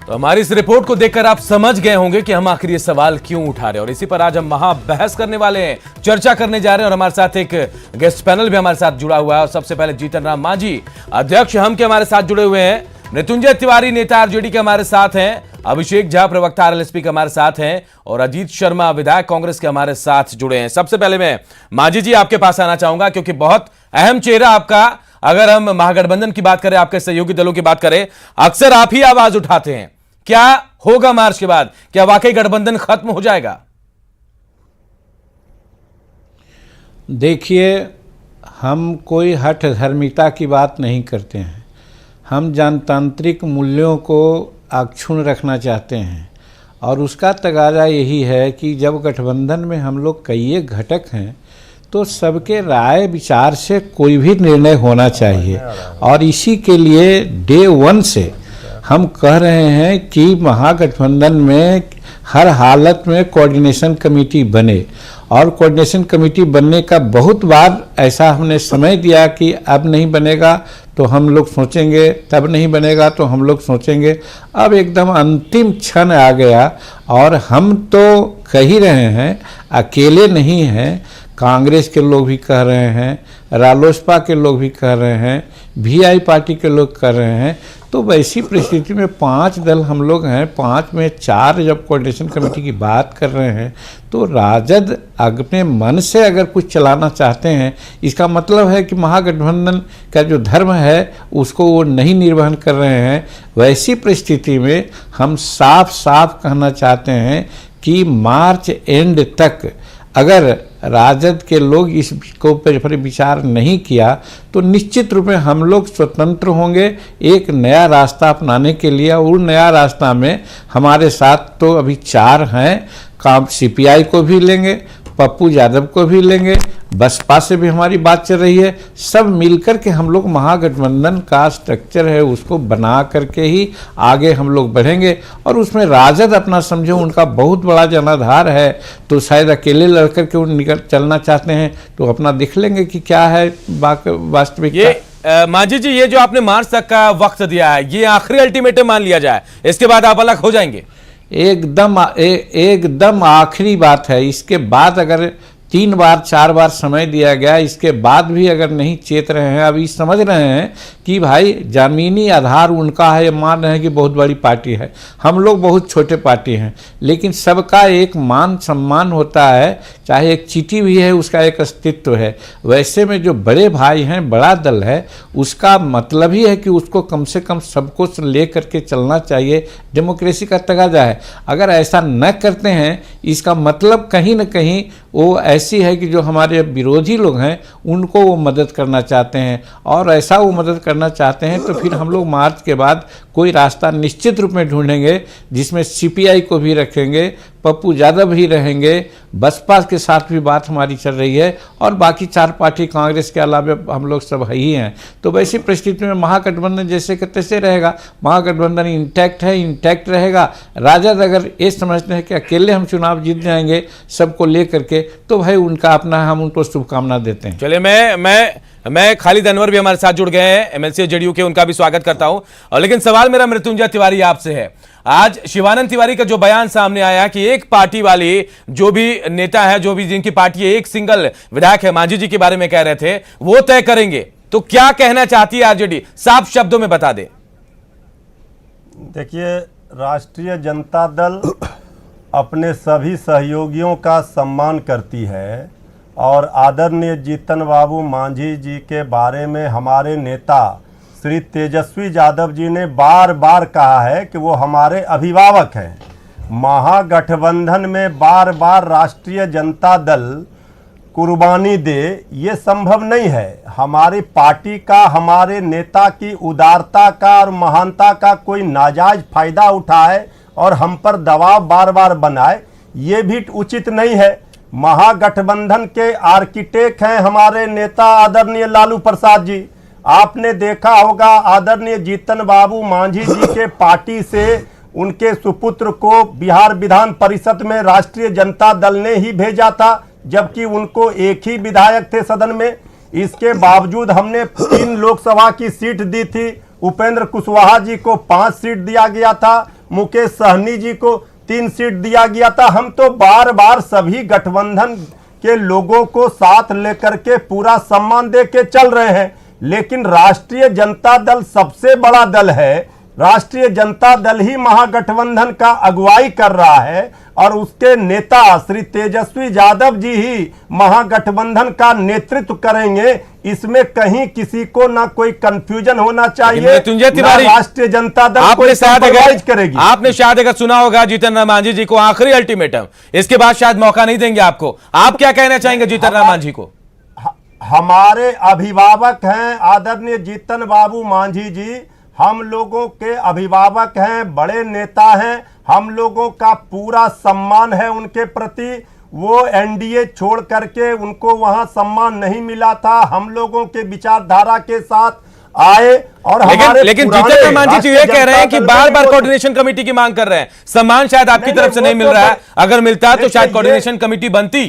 तो हमारी इस रिपोर्ट को देखकर आप समझ गए होंगे कि हम आखिर ये सवाल क्यों उठा रहे हैं और इसी पर आज हम महाबहस करने वाले हैं, चर्चा करने जा रहे हैं और हमारे साथ एक गेस्ट पैनल भी हमारे साथ जुड़ा हुआ है। और सबसे पहले जीतन राम मांझी अध्यक्ष हम के हमारे साथ जुड़े हुए हैं, मृत्युंजय तिवारी नेता आरजेडी के हमारे साथ हैं, अभिषेक झा प्रवक्ता आरएलएसपी के हमारे साथ हैं और अजीत शर्मा विधायक कांग्रेस के हमारे साथ जुड़े हैं। सबसे पहले मैं मांझी जी आपके पास आना चाहूंगा क्योंकि बहुत अहम चेहरा आपका, अगर हम महागठबंधन की बात करें, आपके सहयोगी दलों की बात करें, अक्सर आप ही आवाज उठाते हैं। क्या होगा मार्च के बाद? क्या वाकई गठबंधन खत्म हो जाएगा? देखिए, हम कोई हठ धर्मिता की बात नहीं करते हैं। हम जनतांत्रिक मूल्यों को अक्षुण्ण रखना चाहते हैं और उसका तगाजा यही है कि जब गठबंधन में हम लोग कई घटक हैं तो सबके राय विचार से कोई भी निर्णय होना चाहिए। और इसी के लिए डे वन से हम कह रहे हैं कि महागठबंधन में हर हालत में कोऑर्डिनेशन कमेटी बने और कोऑर्डिनेशन कमेटी बनने का बहुत बार ऐसा हमने समय दिया कि अब नहीं बनेगा तो हम लोग सोचेंगे, तब नहीं बनेगा तो हम लोग सोचेंगे। अब एकदम अंतिम क्षण आ गया और हम तो कह ही रहे हैं, अकेले नहीं हैं, कांग्रेस के लोग भी कह रहे हैं, रालोसपा के लोग भी कह रहे हैं, वीआई पार्टी के लोग कह रहे हैं। तो वैसी परिस्थिति में 5 दल हम लोग हैं, 5 में 4 जब कोऑर्डिनेशन कमेटी की बात कर रहे हैं तो राजद अपने मन से अगर कुछ चलाना चाहते हैं, इसका मतलब है कि महागठबंधन का जो धर्म है उसको वो नहीं निर्वहन कर रहे हैं। वैसी परिस्थिति में हम साफ साफ कहना चाहते हैं कि मार्च एंड तक अगर राजद के लोग इस को पर विचार नहीं किया तो निश्चित रूप में हम लोग स्वतंत्र होंगे एक नया रास्ता अपनाने के लिए। और नया रास्ता में हमारे साथ तो अभी 4 हैं, काम सीपीआई को भी लेंगे, पप्पू यादव को भी लेंगे, बसपा से भी हमारी बात चल रही है। सब मिलकर के हम लोग महागठबंधन का स्ट्रक्चर है उसको बना करके ही आगे हम लोग बढ़ेंगे। और उसमें राजद अपना समझो उनका बहुत बड़ा जनाधार है तो शायद अकेले लड़कर के वो निकल चलना चाहते हैं तो अपना देख लेंगे कि क्या है वास्तविकता। मांझी जी, ये जो आपने मार्च तक का वक्त दिया है ये आखिरी अल्टीमेटम मान लिया जाए, इसके बाद आप अलग हो जाएंगे? एकदम आखिरी बात है। इसके बाद अगर 3 बार 4 बार समय दिया गया, इसके बाद भी अगर नहीं चेत रहे हैं, अभी समझ रहे हैं कि भाई जमीनी आधार उनका है, मान रहे हैं कि बहुत बड़ी पार्टी है, हम लोग बहुत छोटे पार्टी हैं, लेकिन सबका एक मान सम्मान होता है, चाहे एक चीटी भी है उसका एक अस्तित्व है। वैसे में जो बड़े भाई हैं, बड़ा दल है, उसका मतलब ही है कि उसको कम से कम सबको ले करके चलना चाहिए, डेमोक्रेसी का तकाजा है। अगर ऐसा न करते हैं इसका मतलब कहीं ना कहीं वो ऐसी है कि जो हमारे विरोधी लोग हैं उनको वो मदद करना चाहते हैं और ऐसा वो मदद करना चाहते हैं तो फिर हम लोग मार्च के बाद कोई रास्ता निश्चित रूप में ढूंढेंगे जिसमें सीपीआई को भी रखेंगे, पप्पू यादव भी रहेंगे, बसपा के साथ भी बात हमारी चल रही है और बाकी 4 पार्टी कांग्रेस के अलावा हम लोग सब ही हैं। तो वैसी परिस्थिति में महागठबंधन जैसे कि तैसे रहेगा, महागठबंधन इंटैक्ट है, इंटैक्ट रहेगा। राजद अगर ये समझते हैं कि अकेले हम चुनाव जीत जाएंगे सबको ले करके तो भाई उनका अपना, हम उनको शुभकामना देते हैं। चलिए, मैं खालिद अनवर भी हमारे साथ जुड़ गए हैं, एमएलसी जेडीयू के, उनका भी स्वागत करता हूं। और लेकिन सवाल मेरा मृत्युंजय तिवारी आपसे है। आज शिवानंद तिवारी का जो बयान सामने आया कि एक पार्टी वाली जो भी नेता है, जो भी जिनकी पार्टी है, एक सिंगल विधायक है, मांझी जी के बारे में कह रहे थे, वो तय करेंगे, तो क्या कहना चाहती है आरजेडी? साफ शब्दों में बता दे। देखिए, राष्ट्रीय जनता दल अपने सभी सहयोगियों का सम्मान करती है और आदरणीय जीतन बाबू मांझी जी के बारे में हमारे नेता श्री तेजस्वी यादव जी ने बार बार कहा है कि वो हमारे अभिभावक हैं। महागठबंधन में बार बार राष्ट्रीय जनता दल कुर्बानी दे, ये संभव नहीं है। हमारी पार्टी का, हमारे नेता की उदारता का और महानता का कोई नाजायज फायदा उठाए और हम पर दबाव बार बार बनाए, ये भी उचित नहीं है। महागठबंधन के आर्किटेक्ट हैं हमारे नेता आदरणीय लालू प्रसाद जी। आपने देखा होगा आदरणीय जीतन बाबू मांझी जी के पार्टी से उनके सुपुत्र को बिहार विधान परिषद में राष्ट्रीय जनता दल ने ही भेजा था, जबकि उनको एक ही विधायक थे सदन में। इसके बावजूद हमने 3 लोकसभा की सीट दी थी, उपेंद्र कुशवाहा जी को 5 सीट दिया गया था, मुकेश सहनी जी को 3 सीट दिया गया था। हम तो बार बार सभी गठबंधन के लोगों को साथ लेकर के पूरा सम्मान दे के चल रहे हैं, लेकिन राष्ट्रीय जनता दल सबसे बड़ा दल है। राष्ट्रीय जनता दल ही महागठबंधन का अगुवाई कर रहा है और उसके नेता श्री तेजस्वी यादव जी ही महागठबंधन का नेतृत्व करेंगे। इसमें कहीं किसी को ना कोई कंफ्यूजन होना चाहिए। मृत्युंजय तिवारी, राष्ट्रीय जनता दल आपने शायद करेगी। आपने शायद अगर सुना होगा जीतन राम मांझी जी को आखिरी अल्टीमेटम, इसके बाद शायद मौका नहीं देंगे आपको। आप क्या कहना चाहेंगे जीतन राम मांझी को? हमारे अभिभावक हैं आदरणीय जीतन बाबू मांझी जी, हम लोगों के अभिभावक हैं, बड़े नेता हैं, हम लोगों का पूरा सम्मान है उनके प्रति। वो एनडीए छोड़ करके उनको वहां सम्मान नहीं मिला था, हम लोगों के विचारधारा के साथ आए और लेकिन जीतन राम मांझी जी ये कह रहे हैं कि बार बार कोऑर्डिनेशन कमेटी की मांग कर रहे हैं। सम्मान शायद आपकी तरफ से नहीं मिल रहा है, अगर मिलता है तो शायद कोऑर्डिनेशन कमेटी बनती।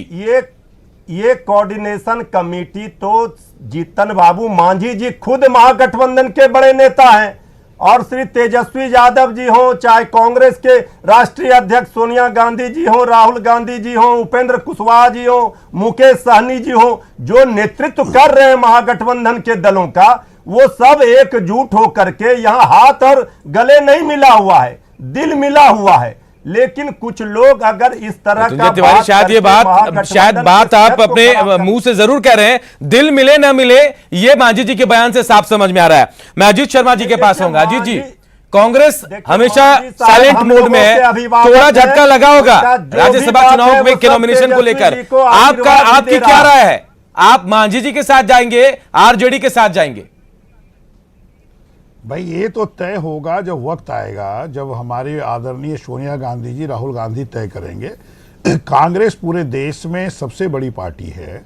ये कोऑर्डिनेशन कमेटी तो जीतन बाबू मांझी जी खुद महागठबंधन के बड़े नेता हैं, और श्री तेजस्वी यादव जी हो, चाहे कांग्रेस के राष्ट्रीय अध्यक्ष सोनिया गांधी जी हो, राहुल गांधी जी हो, उपेंद्र कुशवाहा जी हो, मुकेश सहनी जी हो, जो नेतृत्व कर रहे हैं महागठबंधन के दलों का, वो सब एकजुट होकर के यहाँ हाथ और गले नहीं मिला हुआ है, दिल मिला हुआ है। लेकिन कुछ लोग अगर इस तरह का तिवारी, शायद बात आप अपने मुंह से जरूर कह रहे हैं, दिल मिले ना मिले ये मांझी जी के बयान से साफ समझ में आ रहा है। मैं अजीत शर्मा जी के पास आऊंगा। अजीत जी, कांग्रेस हमेशा साइलेंट मोड में है, थोड़ा झटका लगा होगा राज्यसभा चुनाव के नॉमिनेशन को लेकर। आपकी क्या राय है? आप मांझी जी के साथ जाएंगे, आरजेडी के साथ जाएंगे? भाई ये तो तय होगा जब वक्त आएगा, जब हमारे आदरणीय सोनिया गांधी जी, राहुल गांधी तय करेंगे। कांग्रेस पूरे देश में सबसे बड़ी पार्टी है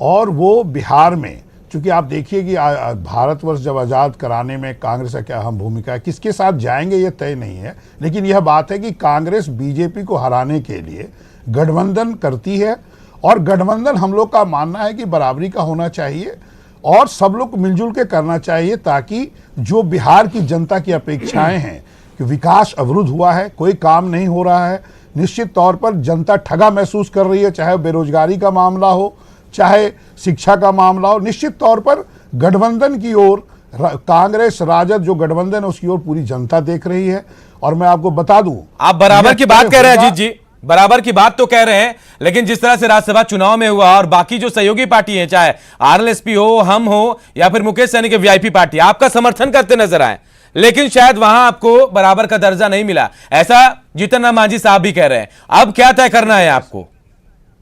और वो बिहार में, चूंकि आप देखिए कि भारतवर्ष जब आज़ाद कराने में कांग्रेस का क्या अहम भूमिका है, किसके साथ जाएंगे ये तय नहीं है, लेकिन यह बात है कि कांग्रेस बीजेपी को हराने के लिए गठबंधन करती है। और गठबंधन हम लोग का मानना है कि बराबरी का होना चाहिए और सब लोग मिलजुल के करना चाहिए, ताकि जो बिहार की जनता की अपेक्षाएं हैं कि विकास अवरुद्ध हुआ है, कोई काम नहीं हो रहा है, निश्चित तौर पर जनता ठगा महसूस कर रही है, चाहे बेरोजगारी का मामला हो, चाहे शिक्षा का मामला हो, निश्चित तौर पर गठबंधन की ओर कांग्रेस राजद जो गठबंधन है उसकी ओर पूरी जनता देख रही है। और मैं आपको बता दूं, आप बराबर की बात कह रहे हैं अजीत जी, बराबर की बात तो कह रहे हैं, लेकिन जिस तरह से राज्यसभा चुनाव में हुआ और बाकी जो सहयोगी पार्टी है, चाहे आरएलएसपी हो, हम हो या फिर मुकेश सहनी के वीआईपी पार्टी, आपका समर्थन करते नजर आए, लेकिन शायद वहां आपको बराबर का दर्जा नहीं मिला, ऐसा जीतन राम मांझी साहब भी कह रहे हैं। अब क्या तय करना है आपको?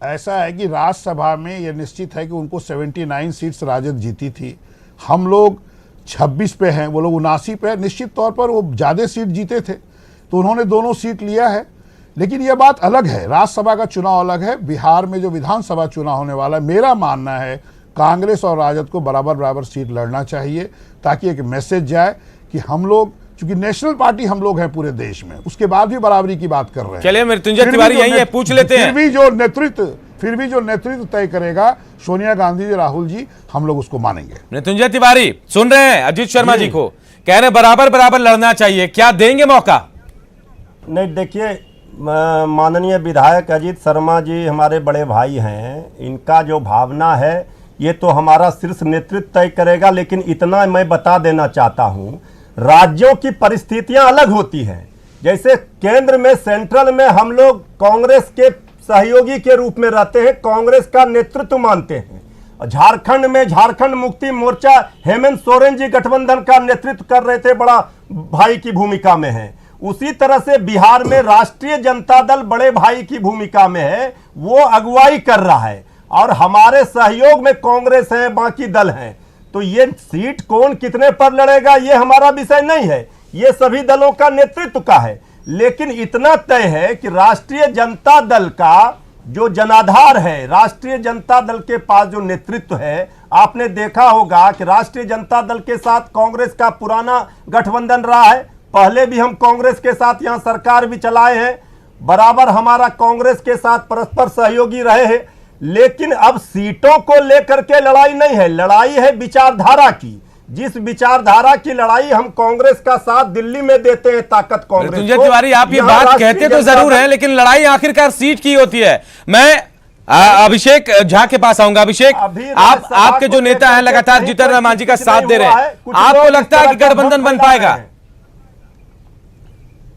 ऐसा है कि राज्यसभा में यह निश्चित है कि उनको 79 सीट्स राजद जीती थी, हम लोग 26 पे हैं, वो लोग 79 पे है। निश्चित तौर पर वो ज्यादा सीट जीते थे तो उन्होंने दोनों सीट लिया है। लेकिन यह बात अलग है, राज्यसभा का चुनाव अलग है, बिहार में जो विधानसभा चुनाव होने वाला है, मेरा मानना है कांग्रेस और राजद को बराबर बराबर सीट लड़ना चाहिए, ताकि एक मैसेज जाए कि हम लोग, चूंकि नेशनल पार्टी हम लोग हैं पूरे देश में, उसके बाद भी बराबरी की बात कर रहे हैं। चलिए मृत्युंजय तिवारी यही है, पूछ लेते हैं। फिर भी जो नेतृत्व तय करेगा सोनिया गांधी जी, राहुल जी, हम लोग उसको मानेंगे। मृत्युंजय तिवारी सुन रहे हैं अजीत शर्मा जी को, कह रहे बराबर बराबर लड़ना चाहिए, क्या देंगे मौका? नहीं, देखिए माननीय विधायक अजीत शर्मा जी हमारे बड़े भाई हैं, इनका जो भावना है ये तो हमारा शीर्ष नेतृत्व तय करेगा। लेकिन इतना मैं बता देना चाहता हूं, राज्यों की परिस्थितियां अलग होती हैं। जैसे केंद्र में, सेंट्रल में हम लोग कांग्रेस के सहयोगी के रूप में रहते हैं, कांग्रेस का नेतृत्व मानते हैं। झारखंड में झारखंड मुक्ति मोर्चा हेमंत सोरेन जी गठबंधन का नेतृत्व कर रहे थे, बड़ा भाई की भूमिका में है। उसी तरह से बिहार में राष्ट्रीय जनता दल बड़े भाई की भूमिका में है, वो अगुवाई कर रहा है और हमारे सहयोग में कांग्रेस है, बाकी दल हैं। तो ये सीट कौन कितने पर लड़ेगा ये हमारा विषय नहीं है, ये सभी दलों का नेतृत्व का है। लेकिन इतना तय है कि राष्ट्रीय जनता दल का जो जनाधार है, राष्ट्रीय जनता दल के पास जो नेतृत्व है, आपने देखा होगा कि राष्ट्रीय जनता दल के साथ कांग्रेस का पुराना गठबंधन रहा है। पहले भी हम कांग्रेस के साथ यहां सरकार भी चलाए हैं, बराबर हमारा कांग्रेस के साथ परस्पर सहयोगी रहे हैं। लेकिन अब सीटों को लेकर के लड़ाई नहीं है, लड़ाई है विचारधारा की जिस विचारधारा की लड़ाई हम कांग्रेस का साथ दिल्ली में देते हैं, ताकत कांग्रेस मृत्युंजय को, तिवारी, आप ये यहाँ बात राष्ट्रीय कहते तो जनता जरूर दल- है, लेकिन लड़ाई आखिरकार सीट की होती है। मैं अभिषेक झा के पास आऊंगा। अभिषेक, अभी आप राज्यसभा आपके जो को नेता हैं लेकर लगातार कहीं जीतन कोई राम मांझी का कुछ साथ नहीं दे रहे हुआ है। हैं, कुछ आपको लोग लगता है इस कि तरह का गठबंधन भ्रम बन फैला पाएगा? रहे हैं।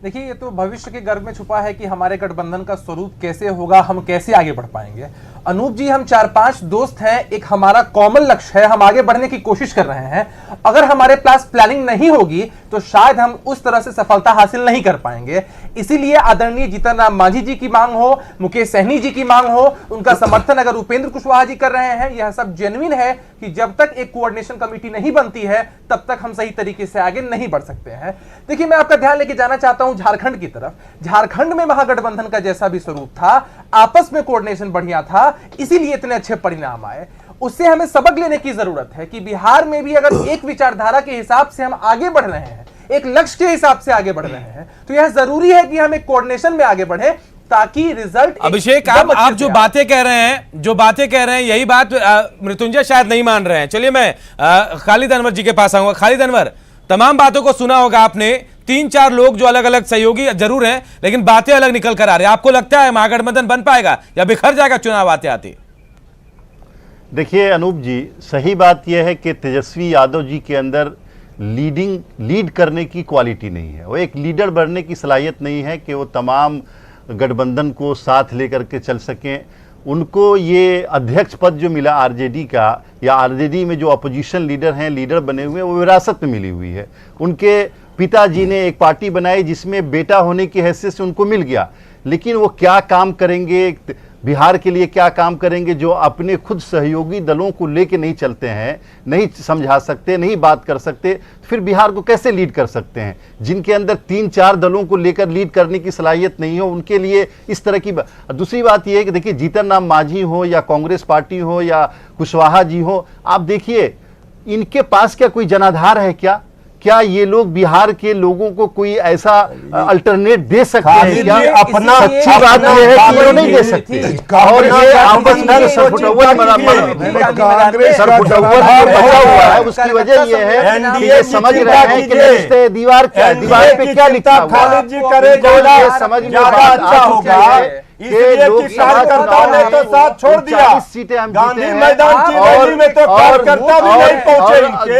देखिए, ये तो भविष्य के गर्भ में छुपा है कि हमारे गठबंधन का स्वरूप कैसे होगा, हम कैसे आगे बढ़ पाएंगे। अनूप जी, हम 4-5 दोस्त हैं, एक हमारा कॉमन लक्ष्य है, हम आगे बढ़ने की कोशिश कर रहे हैं। अगर हमारे पास प्लानिंग नहीं होगी तो शायद हम उस तरह से सफलता हासिल नहीं कर पाएंगे। इसीलिए आदरणीय जीतन राम मांझी जी की मांग हो, मुकेश सहनी जी की मांग हो, उनका समर्थन अगर उपेंद्र कुशवाहा जी कर रहे हैं, यह सब जेन्युइन है कि जब तक एक कोऑर्डिनेशन कमेटी नहीं बनती है तब तक हम सही तरीके से आगे नहीं बढ़ सकते हैं। देखिए, मैं आपका ध्यान लेके जाना चाहता हूं झारखंड की तरफ। झारखंड में महागठबंधन का जैसा भी स्वरूप था, आपस में कोऑर्डिनेशन बढ़िया था, इसीलिए इतने अच्छे परिणाम आए। उससे हमें सबक लेने की जरूरत है कि बिहार में भी अगर एक विचारधारा के हिसाब से हम आगे बढ़ रहे हैं, एक लक्ष्य के हिसाब से आगे बढ़ रहे हैं, तो यह जरूरी है कि हम एक कोऑर्डिनेशन में आगे बढ़े ताकि रिजल्ट। अभिषेक, आप जो बातें कह रहे हैं यही बात मृत्युंजय शायद नहीं मान रहे हैं। चलिए मैं खालिद अनवर जी के पास आऊंगा। खालिद अनवर, तमाम बातों को सुना होगा आपने। 3-4 लोग जो अलग अलग सहयोगी जरूर हैं, लेकिन बातें अलग निकल कर आ रही है। आपको लगता है महागठबंधन बन पाएगा या बिखर जाएगा चुनाव आते आते? देखिए अनूप जी, सही बात यह है कि तेजस्वी यादव जी के अंदर लीड करने की क्वालिटी नहीं है। वो एक लीडर बनने की सलाहियत नहीं है कि वो तमाम गठबंधन को साथ लेकर के चल सकें। उनको ये अध्यक्ष पद जो मिला आरजेडी का, या आरजेडी में जो अपोजिशन लीडर हैं, लीडर बने हुए हैं, वो विरासत में मिली हुई है। उनके पिताजी ने एक पार्टी बनाई जिसमें बेटा होने की हैसियत से उनको मिल गया, लेकिन वो क्या काम करेंगे, बिहार के लिए क्या काम करेंगे, जो अपने खुद सहयोगी दलों को लेके नहीं चलते हैं, नहीं समझा सकते, नहीं बात कर सकते, फिर बिहार को कैसे लीड कर सकते हैं? जिनके अंदर 3-4 दलों को लेकर लीड करने की सलाहियत नहीं हो, उनके लिए इस तरह की दूसरी बात यह है कि देखिए, जीतन राम मांझी हो या कांग्रेस पार्टी हो या कुशवाहा जी हो, आप देखिए इनके पास क्या कोई जनाधार है? क्या ये लोग बिहार के लोगों को कोई ऐसा अल्टरनेट दे सकते हैं क्या? अपना अच्छी बात यह है कि वो नहीं दे सकते, और ये आपस में सरफुटअव्वल बचा हुआ है। उसकी वजह यह है कि ये समझ रहे हैं कि रिश्ते दीवार क्या है, दीवार पे क्या लिखा हुआ है, खालिद जी करे ये समझ में ज्यादा अच्छा होगा। इसलिए लोग कि कार्यकर्ताओं ने तो साथ छोड़ दिया। 40 सीटें हम गांधी जीते हैं, मैदान की रैली में तो कार्यकर्ता भी नहीं पहुंचे इनके।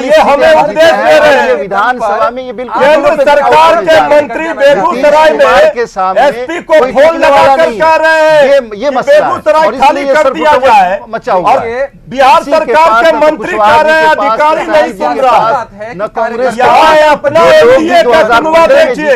ये हमें उपदेश दे रहे हैं। विधानसभा में ये बिल्कुल केंद्र सरकार के मंत्री बेगूसराय में एसपी को फोन लगाकर कह रहे हैं ये मसला है, बेगूसराय और खाली इसलिए कर दिया जाए, मचा हुआ और है। बिहार सरकार के मंत्री कह रहे हैं अधिकारी नहीं सुन रहा। न कांग्रेस यहाँ है अपना एनडीए का चुनाव देखिए,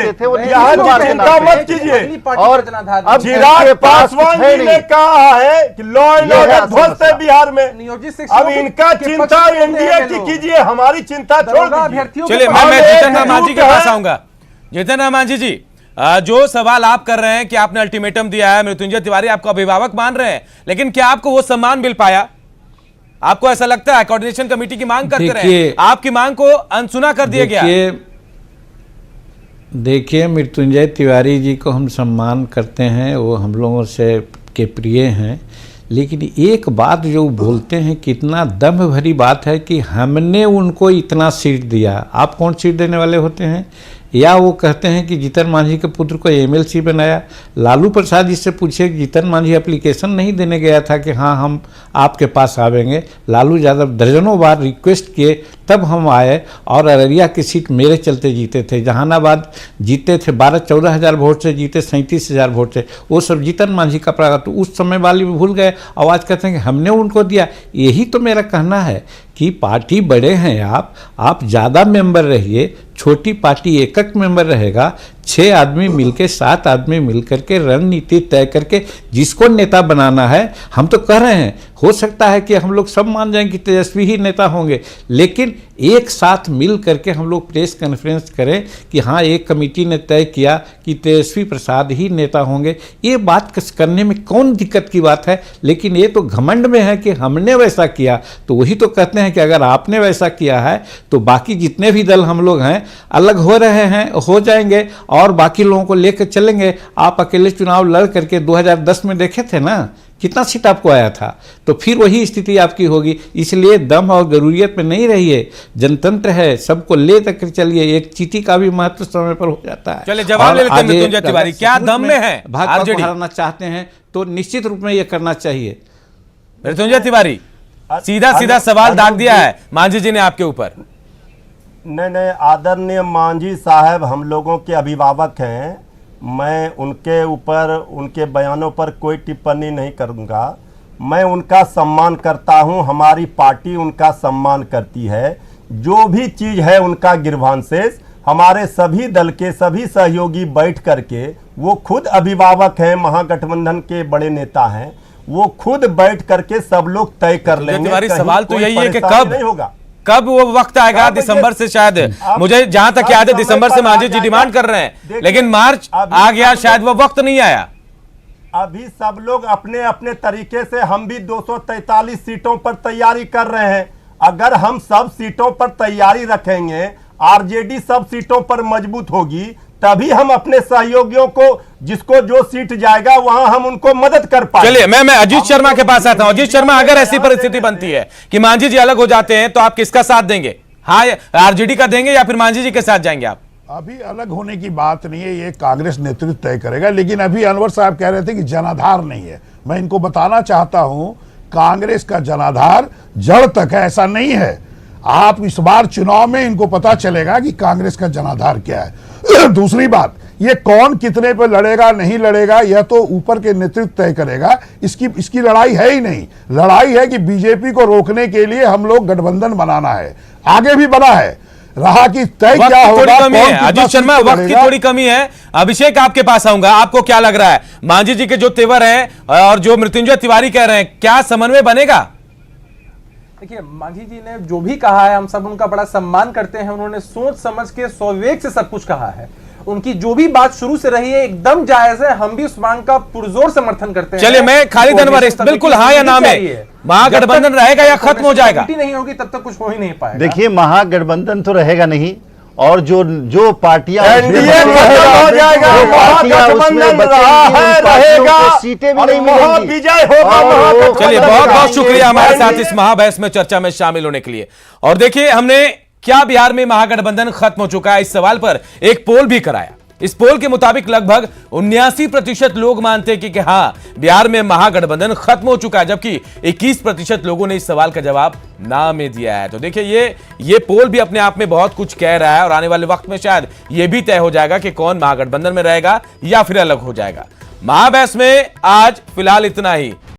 यहाँ की चिंता मत कीजिए। और अब चिराग पासवान जी ने कहा है कि लॉ एंड ऑर्डर ध्वस्त है बिहार में। नियोजित अब इनका चिंता एनडीए की कीजिए, हमारी चिंता छोड़ दीजिए। चलिए मैं जीतन राम मांझी के पास आऊंगा। जीतन राम मांझी जी, जो सवाल आप कर रहे हैं कि आपने अल्टीमेटम दिया है, मृत्युंजय तिवारी आपको अभिभावक मान रहे हैं, लेकिन क्या आपको वो सम्मान मिल पाया? आपको ऐसा लगता है कोऑर्डिनेशन कमेटी की मांग करते रहे, आपकी मांग को अनसुना कर दिया गया? देखिए, मृत्युंजय तिवारी जी को हम सम्मान करते हैं, वो हम लोगों से के प्रिय हैं, लेकिन एक बात जो बोलते हैं कितना दम भरी बात है कि हमने उनको इतना सीट दिया। आप कौन सीट देने वाले होते हैं? या वो कहते हैं कि जीतन मांझी के पुत्र को एमएलसी बनाया। लालू प्रसाद जी से पूछे कि जीतन मांझी एप्लीकेशन नहीं देने गया था कि हाँ हम आपके पास आवेंगे। लालू यादव दर्जनों बार रिक्वेस्ट किए, तब हम आए, और अररिया की सीट मेरे चलते जीते थे। जहानाबाद जीते थे 12-14 हज़ार वोट से, जीते 37,000 वोट से। वो सब जीतन मांझी का प्रागत, तो उस समय वाली भूल गए, आवाज़ कहते हैं कि हमने उनको दिया। यही तो मेरा कहना है कि पार्टी बड़े हैं आप ज़्यादा मेंबर रहिए, छोटी पार्टी एक मेंबर रहेगा, 6 आदमी मिलके 7 आदमी मिलकर के रणनीति तय करके जिसको नेता बनाना है। हम तो कह रहे हैं, हो सकता है कि हम लोग सब मान जाएं कि तेजस्वी ही नेता होंगे, लेकिन एक साथ मिल करके हम लोग प्रेस कॉन्फ्रेंस करें कि हाँ एक कमेटी ने तय किया कि तेजस्वी प्रसाद ही नेता होंगे। ये बात करने में कौन दिक्कत की बात है? लेकिन ये तो घमंड में है कि हमने वैसा किया, तो वही तो कहते हैं कि अगर आपने वैसा किया है तो बाकी जितने भी दल हम लोग हैं अलग हो रहे हैं, हो जाएंगे, और बाकी लोगों को लेकर चलेंगे। आप अकेले चुनाव लड़ करके 2010 में देखे थे ना, कितना सीट आपको आया था, तो फिर वही स्थिति आपकी होगी। इसलिए दम और जरूरियत में नहीं रहिए, जनतंत्र है, सबको ले तक चलिए। एक चीटी का भी महत्व समय पर हो जाता है। चलिए जवाब ले लेते हैं मृत्युंजय तिवारी, क्या दम में है भाजपा आरजेडी? को हराना चाहते हैं तो निश्चित रूप में ये करना चाहिए। मृत्युंजय तिवारी, सीधा सीधा सवाल दाग दिया है मांझी जी ने आपके ऊपर। नहीं, आदरणीय मांझी साहब हम लोगों के अभिभावक हैं। मैं उनके ऊपर, उनके बयानों पर कोई टिप्पणी नहीं करूंगा। मैं उनका सम्मान करता हूं, हमारी पार्टी उनका सम्मान करती है। जो भी चीज़ है उनका गिरभांशेष, हमारे सभी दल के सभी सहयोगी बैठ करके, वो खुद अभिभावक हैं, महागठबंधन के बड़े नेता हैं, वो खुद बैठ करके सब लोग तय कर लेंगे। तिवारी, कहीं सवाल तो कोई यही है कि परेशानी कब नहीं होगा। कब वो वक्त आएगा? दिसंबर से शायद, मुझे जहां तक याद है दिसंबर से मांझी जी डिमांड कर रहे हैं, लेकिन मार्च आ गया, शायद वो वक्त नहीं आया। अभी सब लोग अपने अपने तरीके से, हम भी 243 सीटों पर तैयारी कर रहे हैं। अगर हम सब सीटों पर तैयारी रखेंगे, आरजेडी सब सीटों पर मजबूत होगी, तभी हम अपने सहयोगियों को, जिसको जो सीट जाएगा वहां हम उनको मदद कर पाएंगे। चलिए मैं अजीत शर्मा के पास आता हूं। अजीत शर्मा, अगर ऐसी परिस्थिति बनती है कि मांझी जी अलग हो जाते हैं तो आप किसका साथ देंगे? हाँ, आरजेडी का देंगे या फिर मांझी जी के साथ जाएंगे आप? अभी अलग होने की बात नहीं है, ये कांग्रेस नेतृत्व तय करेगा। लेकिन अभी अनवर साहब कह रहे थे कि जनाधार नहीं है। मैं इनको बताना चाहता हूं, कांग्रेस का जनाधार जड़ तक है, ऐसा नहीं है। आप इस बार चुनाव में इनको पता चलेगा कि कांग्रेस का जनाधार क्या है। दूसरी बात, ये कौन कितने पे लड़ेगा नहीं लड़ेगा यह तो ऊपर के नेतृत्व तय करेगा। इसकी लड़ाई है ही नहीं। लड़ाई है कि बीजेपी को रोकने के लिए हम लोग गठबंधन बनाना है, आगे भी बना है। रहा कि तय क्या होगा, कौन कितना अजीत शर्मा, सीट वक्त की थोड़ी कमी है। अभिषेक, आपके पास आऊंगा, आपको क्या लग रहा है? मांझी जी के जो तेवर हैं और जो मृत्युंजय तिवारी कह रहे हैं, क्या समन्वय बनेगा? देखिए, मांझी जी ने जो भी कहा है हम सब उनका बड़ा सम्मान करते हैं। उन्होंने सोच समझ के स्वविवेक से सब कुछ कहा है। उनकी जो भी बात शुरू से रही है एकदम जायज है। हम भी उस मांग का पुरजोर समर्थन करते हैं। चलिए, मैं खालिद अनवर, बिल्कुल हाँ या ना में महागठबंधन रहेगा या खत्म हो जाएगा? नहीं होगी तब तक कुछ हो ही नहीं पाएगा। देखिए, महागठबंधन तो रहेगा नहीं, और जो पार्टियां एनडीए खत्म हो जाएगा, महागठबंधन रहा है, रहेगा, सीटें भी और नहीं मिलेंगी। महाविजय होगा महागठबंधन। चलिए, बहुत बहुत शुक्रिया हमारे साथ इस महाबहस में चर्चा में शामिल होने के लिए। और देखिए, हमने क्या बिहार में महागठबंधन खत्म हो चुका है इस सवाल पर एक पोल भी कराया। इस पोल के मुताबिक लगभग 79% लोग मानते हैं कि हाँ, बिहार में महागठबंधन खत्म हो चुका है, जबकि 21% लोगों ने इस सवाल का जवाब ना में दिया है। तो देखिए, ये पोल भी अपने आप में बहुत कुछ कह रहा है और आने वाले वक्त में शायद ये भी तय हो जाएगा कि कौन महागठबंधन में रहेगा या फिर अलग हो जाएगा। महाबहस में आज फिलहाल इतना ही।